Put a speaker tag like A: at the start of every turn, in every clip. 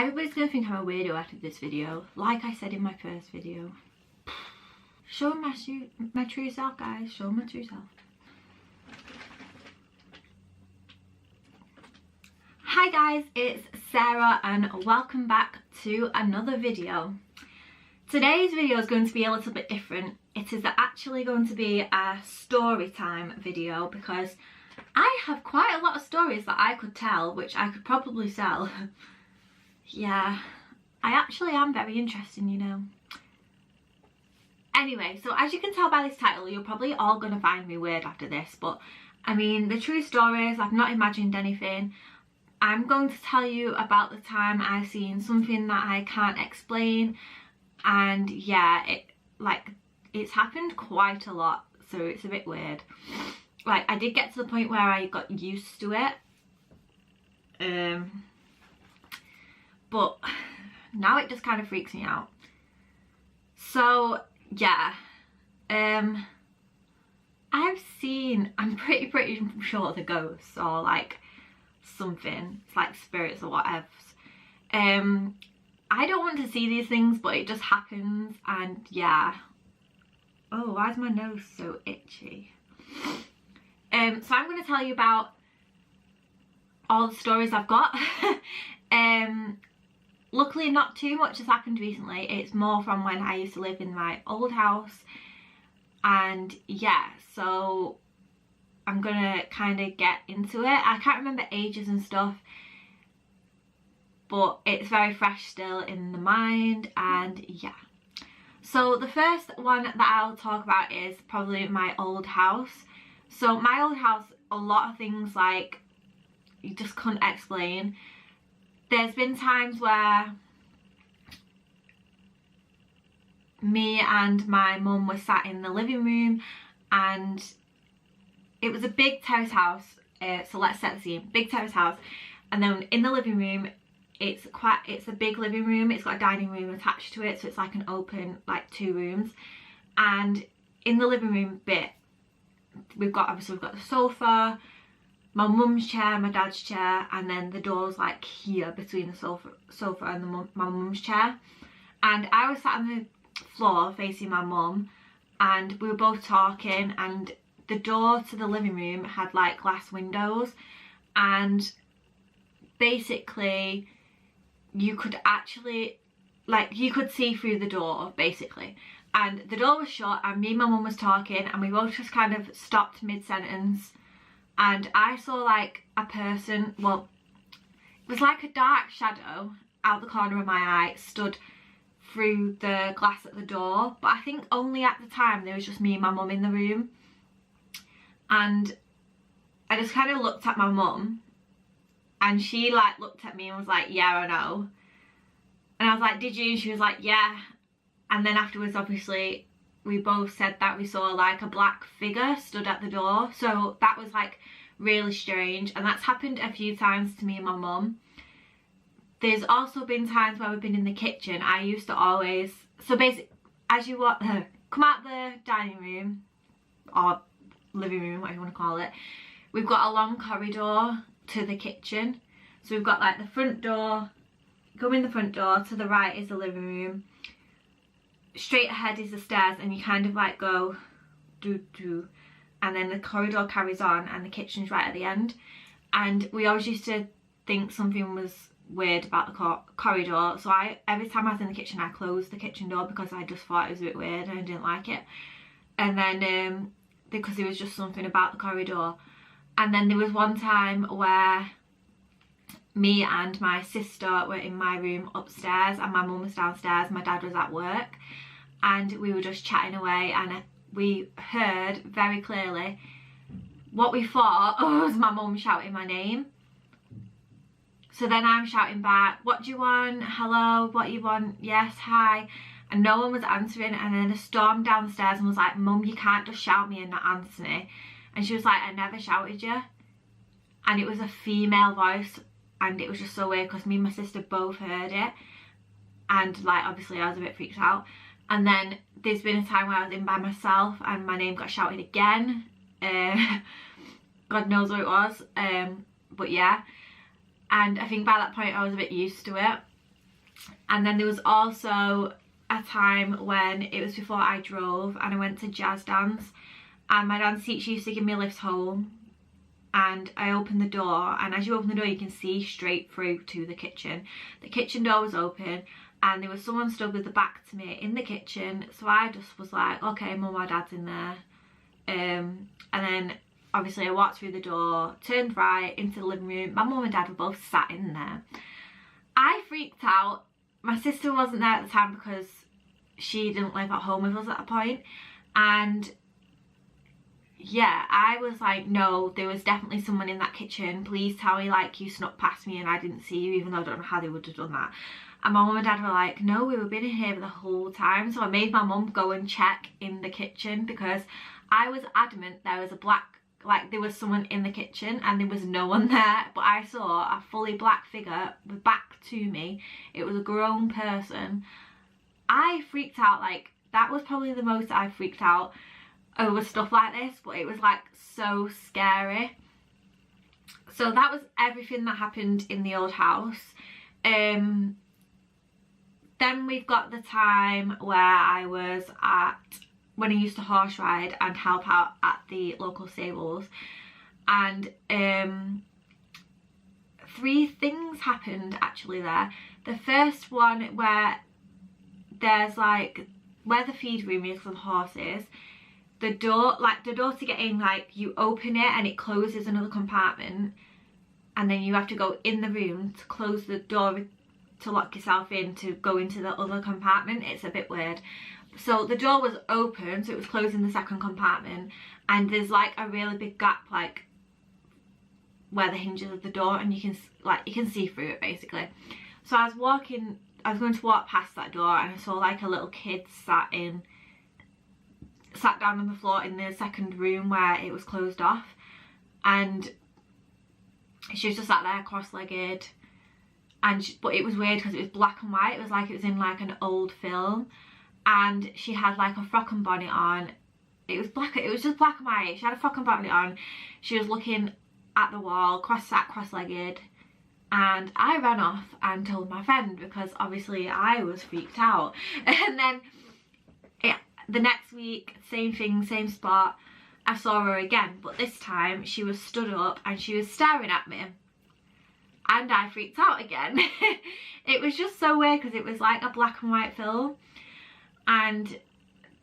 A: Everybody's gonna think I'm a weirdo after this video, like I said in my first video. Show my true self, guys. Show my true self. Hi guys, it's Sarah and welcome back to another video. Today's video is going to be a little bit different. It is actually going to be a story time video because I have quite a lot of stories that I could tell, which I could probably sell. Yeah, I actually am very interested, you know. Anyway, so as you can tell by this title, you're probably all going to find me weird after this, but I mean, the true story is I've not imagined anything. I'm going to tell you about the time I've seen something that I can't explain, and yeah, it's happened quite a lot, so it's a bit weird. Like, I did get to the point where I got used to it, but now it just kind of freaks me out. So yeah, I'm pretty sure the ghosts or like something, it's like spirits or whatever. I don't want to see these things, but it just happens, and yeah. Oh, why is my nose so itchy? So I'm going to tell you about all the stories I've got. Luckily not too much has happened recently. It's more from when I used to live in my old house, and yeah, so I'm gonna kind of get into it. I can't remember ages and stuff, but it's very fresh still in the mind, and yeah. So the first one that I'll talk about is probably my old house. So my old house, a lot of things like you just couldn't explain. There's been times where me and my mum were sat in the living room, and it was a big terrace house, so let's set the scene. Big terrace house, and then in the living room, it's a big living room. It's got a dining room attached to it, so it's like an open, like 2 rooms. And in the living room bit, we've got the sofa, my mum's chair, my dad's chair, and then the door's like here between the sofa and my mum's chair. And I was sat on the floor facing my mum, and we were both talking, and the door to the living room had like glass windows, and basically you could actually, like, you could see through the door basically. And the door was shut, and me and my mum was talking, and we both just kind of stopped mid-sentence, and I saw like a person, well, it was like a dark shadow out the corner of my eye stood through the glass at the door, but I think only at the time there was just me and my mum in the room. And I just kind of looked at my mum, and she like looked at me and was like, yeah, I know. And I was like, did you? And she was like, yeah. And then afterwards, obviously, we both said that we saw like a black figure stood at the door. So that was like really strange, and that's happened a few times to me and my mum. There's also been times where we've been in the kitchen. I used to always, so basically, as you come out the dining room or living room, whatever you want to call it, we've got a long corridor to the kitchen. So we've got like the front door, go in the front door, to the right is the living room, straight ahead is the stairs, and you kind of like go do, and then the corridor carries on, and the kitchen's right at the end. And we always used to think something was weird about the corridor, so every time I was in the kitchen I closed the kitchen door because I just thought it was a bit weird and I didn't like it. And then because there was just something about the corridor. And then there was one time where me and my sister were in my room upstairs, and my mum was downstairs, my dad was at work, and we were just chatting away, and we heard very clearly what we thought was my mum shouting my name. So then I'm shouting back, what do you want? Hello, what you want? Yes, hi. And no one was answering, and then I stormed downstairs and was like, Mum, you can't just shout me and not answer me. And she was like, I never shouted you. And it was a female voice, and it was just so weird because me and my sister both heard it, and like obviously I was a bit freaked out. And then there's been a time where I was in by myself and my name got shouted again. God knows what it was, but yeah. And I think by that point I was a bit used to it. And then there was also a time when it was before I drove and I went to jazz dance, and my dance teacher used to give me a lift home, and I opened the door, and as you open the door you can see straight through to the kitchen. The kitchen door was open and there was someone stood with the back to me in the kitchen, so I just was like, okay, mum or dad's in there. And then obviously I walked through the door, turned right into the living room. My mum and dad were both sat in there. I freaked out. My sister wasn't there at the time because she didn't live at home with us at that point. And yeah, I was like, no, there was definitely someone in that kitchen. Please tell me like you snuck past me and I didn't see you, even though I don't know how they would have done that. And my mum and dad were like, no, we were been in here the whole time. So I made my mum go and check in the kitchen because I was adamant there was a black, like there was someone in the kitchen and there was no one there. But I saw a fully black figure with back to me. It was a grown person. I freaked out. Like that was probably the most I freaked out over stuff like this, but it was like so scary. So that was everything that happened in the old house. Then we've got the time where I was when I used to horse ride and help out at the local stables, and 3 things happened actually there. The first one where there's like where the feed room is for the horses, the door to get in, like you open it and it closes another compartment, and then you have to go in the room to close the door to lock yourself in to go into the other compartment. It's a bit weird. So the door was open, so it was closing the second compartment, and there's like a really big gap like where the hinges of the door, and you can see through it basically. So I was going to walk past that door and I saw like a little kid sat down on the floor in the second room where it was closed off, and she was just sat there cross-legged, but it was weird because it was black and white. It was like it was in like an old film, and she had like a frock and bonnet on. It was just black and white. She had a frock and bonnet on. She was looking at the wall, cross-legged, and I ran off and told my friend because obviously I was freaked out. And then the next week, same thing, same spot, I saw her again, but this time she was stood up and she was staring at me, and I freaked out again. It was just so weird because it was like a black and white film. And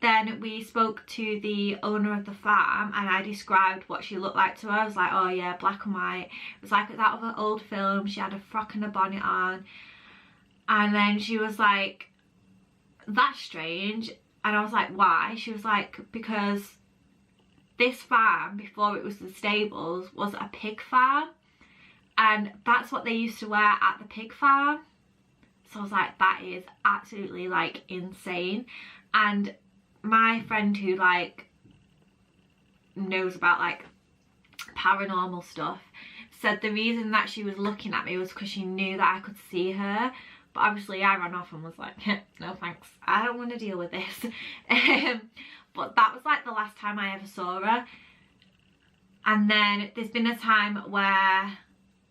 A: then we spoke to the owner of the farm and I described what she looked like to her. I was like, oh yeah, black and white. It was like out of an old film. She had a frock and a bonnet on. And then she was like, that's strange. And I was like, why? She was like, because this farm, before it was the stables, was a pig farm. And that's what they used to wear at the pig farm. So I was like, that is absolutely like insane. And my friend who like knows about like paranormal stuff said the reason that she was looking at me was because she knew that I could see her. But obviously I ran off and was like, no thanks, I don't want to deal with this. But that was like the last time I ever saw her. And then there's been a time where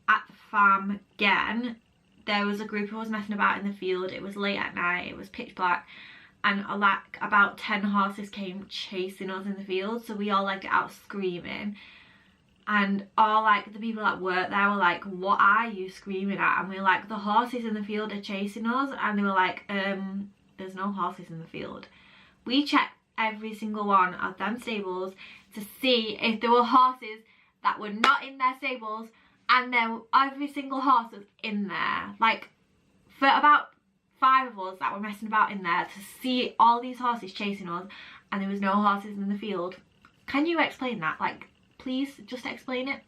A: at the farm again, there was a group who was messing about in the field. It was late at night, it was pitch black, and like about 10 horses came chasing us in the field. So we all like got out screaming, and all like the people that worked there were like, what are you screaming at? And we were like, the horses in the field are chasing us. And they were like, there's no horses in the field. We checked every single one of them stables to see if there were horses that were not in their stables, and then every single horse was in there. Like for about 5 of us that were messing about in there to see all these horses chasing us, and there was no horses in the field. Can you explain that? Like, please just explain it.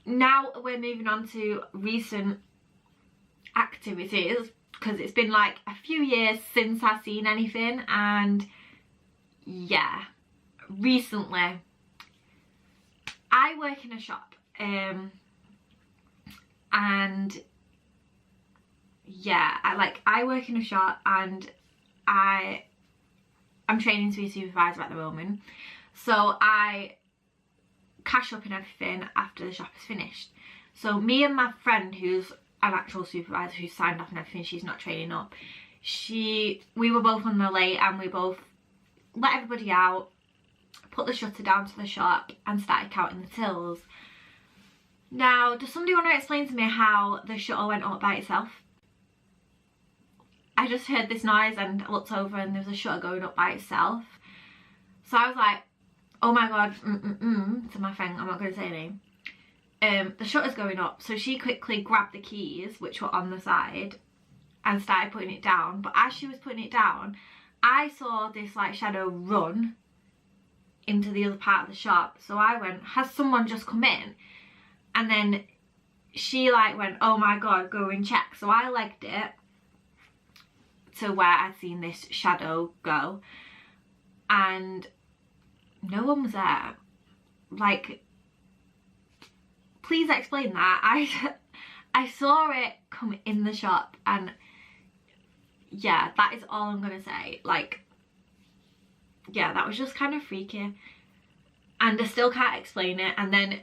A: Now we're moving on to recent activities, because it's been like a few years since I've seen anything. And yeah, recently I work in a shop, and yeah, I work in a shop, and I'm training to be a supervisor at the moment. So I cash up and everything after the shop is finished. So me and my friend who's an actual supervisor who signed off and everything, she's not training up. We were both on the late and we both let everybody out, put the shutter down to the shop and started counting the tills. Now, does somebody want to explain to me how the shutter went up by itself? I just heard this noise and I looked over and there was a shutter going up by itself. So I was like, oh my god, to my friend, I'm not going to say any. The shutter's going up. So she quickly grabbed the keys, which were on the side, and started putting it down. But as she was putting it down, I saw this like shadow run into the other part of the shop. So I went, has someone just come in? And then she like went, oh my god, go and check. So I legged it to where I'd seen this shadow go, and no one was there. Like, please explain that. I saw it come in the shop, and yeah, that is all I'm gonna say. Like, yeah, that was just kind of freaky and I still can't explain it. And then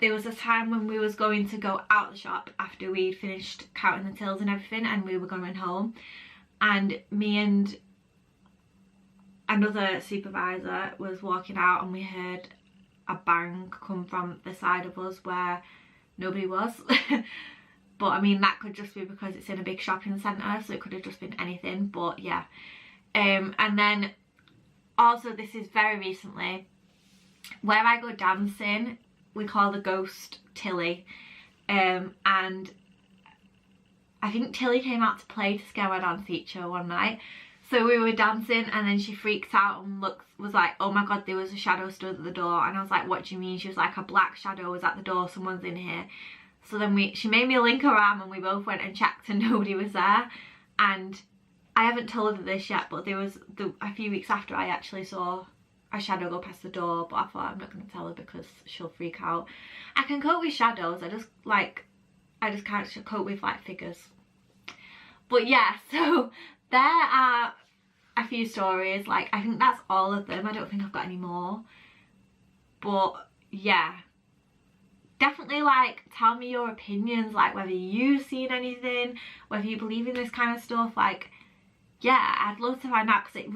A: there was a time when we was going to go out the shop after we'd finished counting the tills and everything, and we were going home, and me and another supervisor was walking out and we heard a bang come from the side of us where nobody was. But I mean, that could just be because it's in a big shopping centre, so it could have just been anything. But yeah, and then also this is very recently, where I go dancing we call the ghost Tilly, and I think Tilly came out to play to scare my dance teacher one night. So we were dancing and then she freaked out and was like, oh my god, there was a shadow stood at the door. And I was like, what do you mean? She was like, a black shadow was at the door, someone's in here. So then she made me link her arm and we both went and checked and nobody was there. And I haven't told her this yet, but there was a few weeks after I actually saw a shadow go past the door, but I thought I'm not going to tell her because she'll freak out. I can cope with shadows, I just can't cope with like figures. But yeah, so there are a few stories. Like, I think that's all of them. I don't think I've got any more. But yeah, definitely like tell me your opinions, like whether you've seen anything, whether you believe in this kind of stuff. Like, yeah, I'd love to find out because it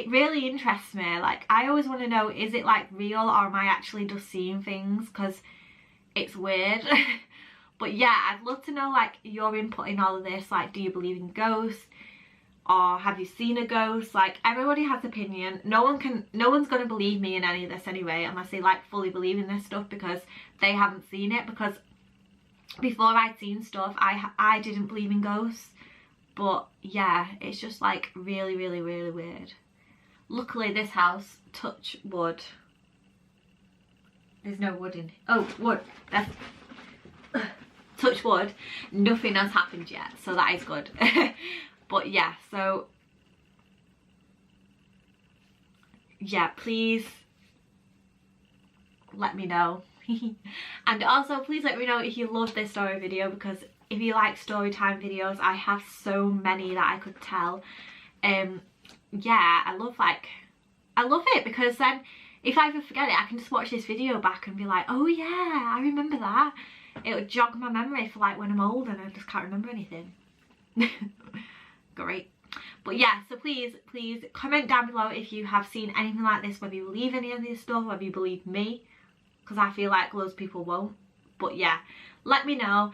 A: really interests me. Like, I always want to know, is it like real or am I actually just seeing things? Because it's weird. But yeah, I'd love to know like your input in all of this. Like, do you believe in ghosts? Or have you seen a ghost? Like, everybody has opinion. No one's gonna believe me in any of this anyway, unless they like fully believe in this stuff because they haven't seen it. Because before I'd seen stuff, I didn't believe in ghosts. But yeah, it's just like really weird. Luckily this house, touch wood, there's no wood in, oh, wood, that's touch wood, nothing has happened yet, so that is good. But yeah, so yeah, please let me know. And also please let me know if you love this story video, because if you like story time videos, I have so many that I could tell. Yeah, I love it, because then if I ever forget it, I can just watch this video back and be like, oh yeah, I remember that. It would jog my memory for like when I'm old and I just can't remember anything. Great. But yeah, so please comment down below if you have seen anything like this, whether you believe any of this stuff, whether you believe me, because I feel like loads of people won't. But yeah, let me know.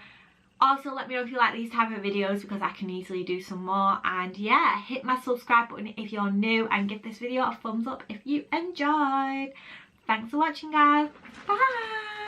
A: Also, let me know if you like these type of videos, because I can easily do some more. And yeah, hit my subscribe button if you're new, and give this video a thumbs up if you enjoyed. Thanks for watching, guys. Bye.